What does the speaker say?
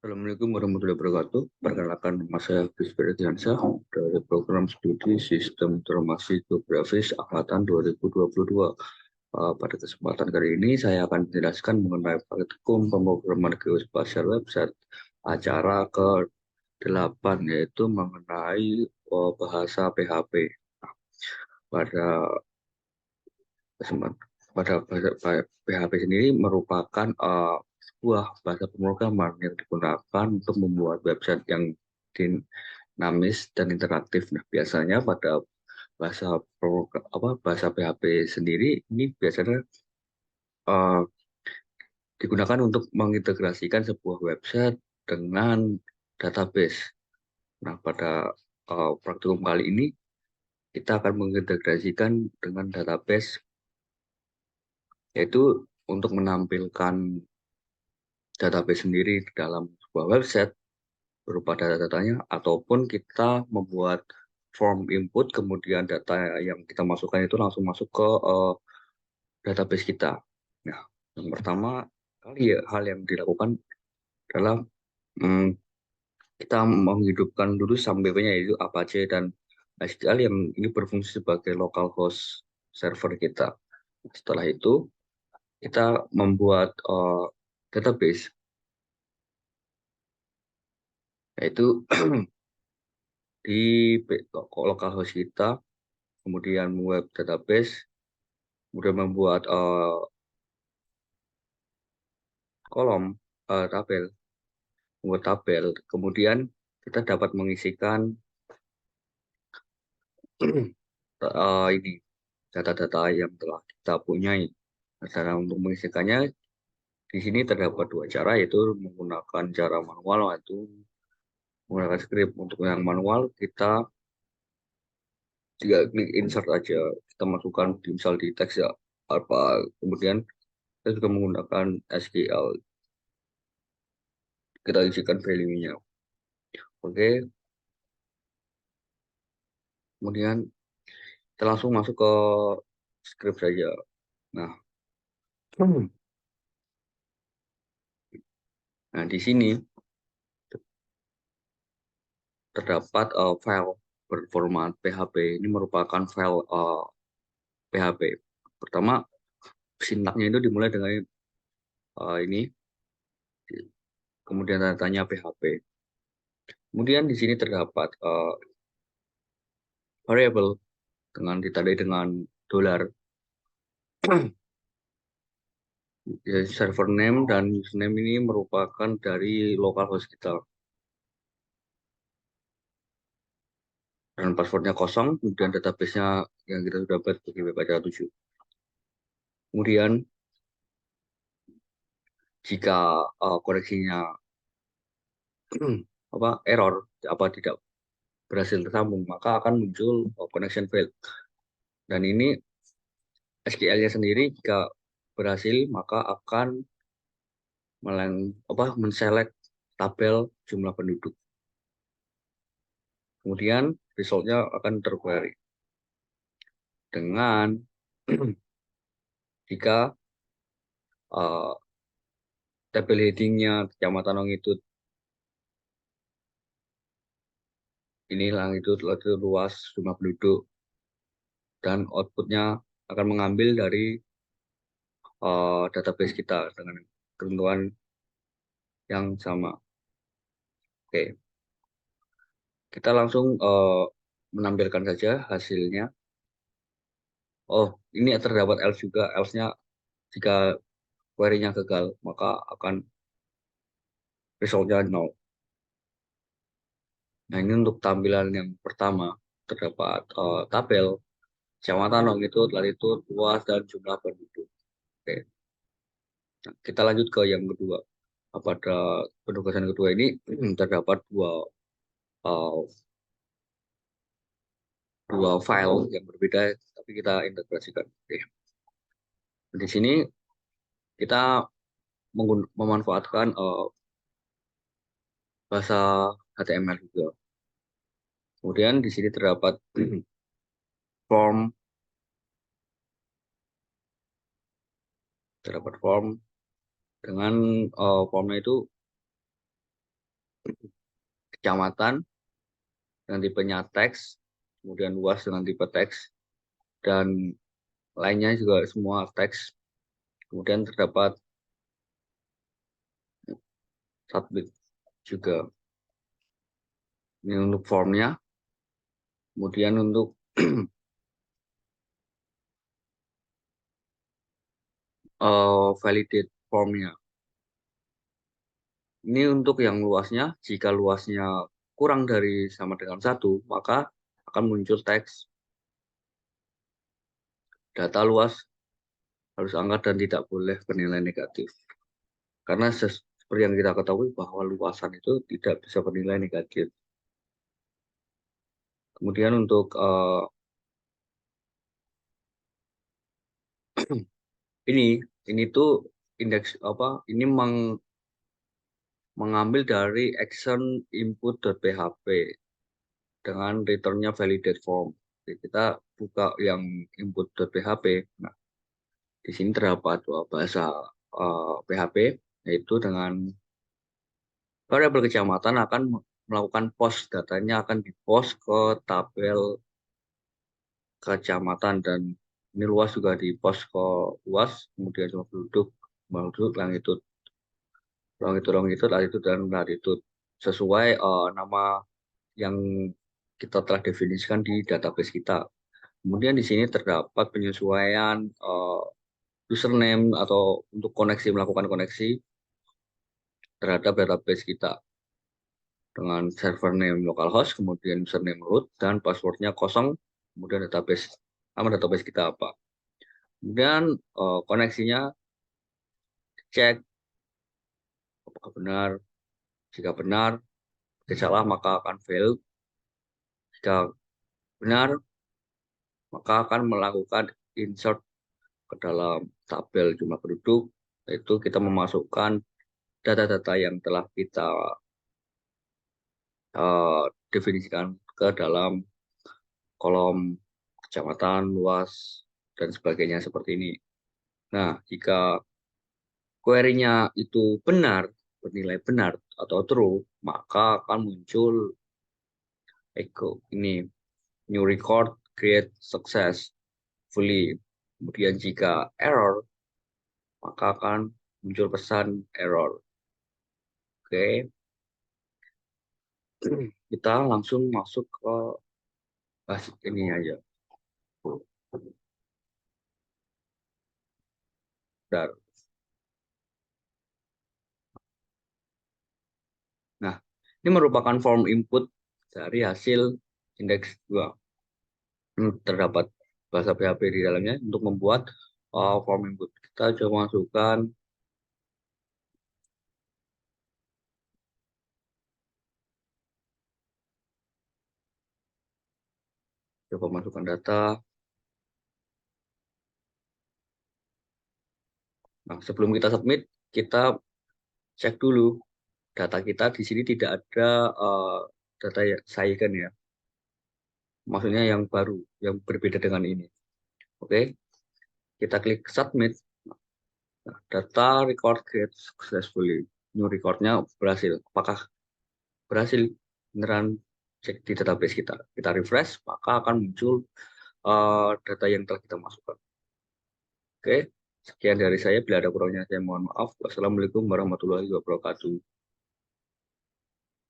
Assalamualaikum warahmatullahi wabarakatuh. Perkenalkan, nama saya Fis Ferdiansyah dari program studi Sistem Informasi Geografis Angkatan 2022. Pada kesempatan kali ini saya akan menjelaskan mengenai praktikum pemrograman geospasial website acara ke-8, yaitu mengenai bahasa PHP. Pada kesempatan pada PHP sendiri merupakan sebuah bahasa pemrograman yang digunakan untuk membuat website yang dinamis dan interaktif. Nah, biasanya pada bahasa PHP sendiri ini biasanya uh, digunakan untuk mengintegrasikan sebuah website dengan database. Nah, pada praktikum kali ini kita akan mengintegrasikan dengan database, yaitu untuk menampilkan database sendiri di dalam sebuah website berupa data-datanya, ataupun kita membuat form input, kemudian data yang kita masukkan itu langsung masuk ke database kita. Nah, yang pertama kali ya hal yang dilakukan adalah kita menghidupkan dulu SAM-BP-nya, yaitu Apache dan SQL yang ini berfungsi sebagai local host server kita. Setelah itu kita membuat database, yaitu di localhost kita, kemudian web database, kemudian membuat kolom tabel, membuat tabel, kemudian kita dapat mengisikan ini data-data yang telah kita punyai. Nah, cara untuk mengisikannya di sini terdapat dua cara, yaitu menggunakan cara manual atau menggunakan script. Untuk yang manual kita juga klik insert aja, kita masukkan misal di teks ya apa, kemudian kita juga menggunakan SQL, kita isikan value-nya. Oke, kemudian kita langsung masuk ke script saja. Nah, nah di sini terdapat file berformat PHP. Ini merupakan file PHP. Pertama, sintaknya itu dimulai dengan ini, kemudian tanda-tanya PHP. Kemudian di sini terdapat variable dengan ditandai dengan dolar. Ya, server name dan username ini merupakan dari localhost kita. Dan passwordnya kosong, kemudian database-nya yang kita sudah buat bagi web7. Kemudian jika koneksinya error, tidak berhasil tersambung, maka akan muncul connection failed. Dan ini SQL-nya sendiri jika berhasil, maka akan men-select tabel jumlah penduduk. Kemudian result-nya akan terquery dengan jika tabel heading-nya Kecamatan Longitude ini Longitude luas jumlah penduduk, dan outputnya akan mengambil dari database kita dengan ketentuan yang sama. Oke, kita langsung menampilkan saja hasilnya. Oh, ini terdapat else juga. Else-nya jika query-nya gagal, maka akan result-nya 0. Nah, ini untuk tampilan yang pertama, terdapat tabel kecamatan, longitude, latitude, luas, dan jumlah penduduk. Oke. Nah, kita lanjut ke yang kedua. Pada penugasan kedua ini terdapat uh, dua file yang berbeda, tapi kita integrasikan. Oke. Di sini kita memanfaatkan bahasa HTML juga. Kemudian di sini terdapat form, dengan formnya itu kecamatan dengan tipenya teks, kemudian luas dengan tipe teks, dan lainnya juga semua teks. Kemudian terdapat submit juga. Ini untuk formnya. Kemudian untuk validate formnya. Ini untuk yang luasnya. Jika luasnya kurang dari sama dengan 1, maka akan muncul teks data luas harus angka dan tidak boleh bernilai negatif. Karena seperti yang kita ketahui bahwa luasan itu tidak bisa bernilai negatif. Kemudian untuk ini tuh indeks apa? Ini mengambil dari action input.php dengan returnnya validate form. Jadi kita buka yang input.php. Nah, di sini terdapat bahasa PHP, yaitu dengan variabel kecamatan akan melakukan post, datanya akan dipost ke tabel kecamatan, dan ini luas juga dipost ke luas, kemudian jumlah penduduk, longitude, latitude, dan latitude sesuai nama yang kita telah definisikan di database kita. Kemudian di sini terdapat penyesuaian username atau untuk melakukan koneksi terhadap database kita dengan server name localhost, kemudian username root, dan passwordnya kosong, kemudian nama database kita apa. Kemudian koneksinya cek apakah benar. Jika benar, jika salah maka akan fail. Jika benar, maka akan melakukan insert ke dalam tabel jumlah penduduk, yaitu kita memasukkan data-data yang telah kita definisikan ke dalam kolom kecamatan, luas, dan sebagainya seperti ini. Nah, jika query-nya itu benar, bernilai benar atau true, maka akan muncul echo ini, new record create successfully. Kemudian jika error, maka akan muncul pesan error. Oke, kita langsung masuk ke basic ini aja. Bentar. Nah, ini merupakan form input dari hasil indeks 2. Terdapat bahasa PHP di dalamnya untuk membuat form input. Kita coba masukkan data. Nah, sebelum kita submit, kita cek dulu data kita. Di sini tidak ada data Saigen ya. Maksudnya yang baru, yang berbeda dengan ini. Oke, kita klik submit. Nah, data record create successfully. New recordnya berhasil. Apakah berhasil? Beneran cek di database kita. Kita refresh, maka akan muncul data yang telah kita masukkan. Oke, sekian dari saya. Bila ada kurangnya, saya mohon maaf. Wassalamualaikum warahmatullahi wabarakatuh.